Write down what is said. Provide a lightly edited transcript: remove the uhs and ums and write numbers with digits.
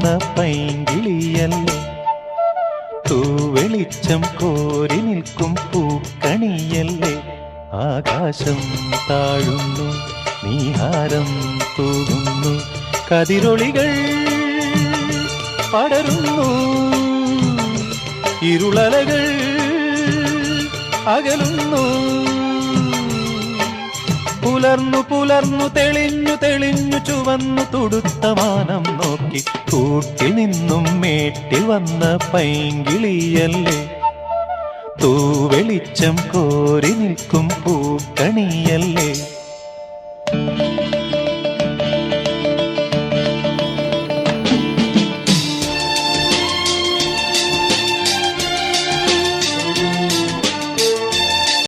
വന്ന പൈങ്കിളിയല്ലേ, തൂവെളിച്ചം കോരി നിൽക്കും പൂക്കണിയല്ലേ. ആകാശം താഴുന്നു, നീഹാരം തൂകുന്നു, കതിരൊളികൾ പടരുന്നു, ഇരുളലകൾ അകലുന്നു. പുലർന്നു പുലർന്നു തെളിഞ്ഞു തെളിഞ്ഞു ചുവന്നു തുടുത്ത മാനം നോക്കി കൂട്ടിൽ നിന്നും മേട്ടിൽ വന്ന പൈങ്കിളിയല്ലേ, തൂവെളിച്ചം കോരി നിൽക്കും പൂക്കണിയല്ലേ.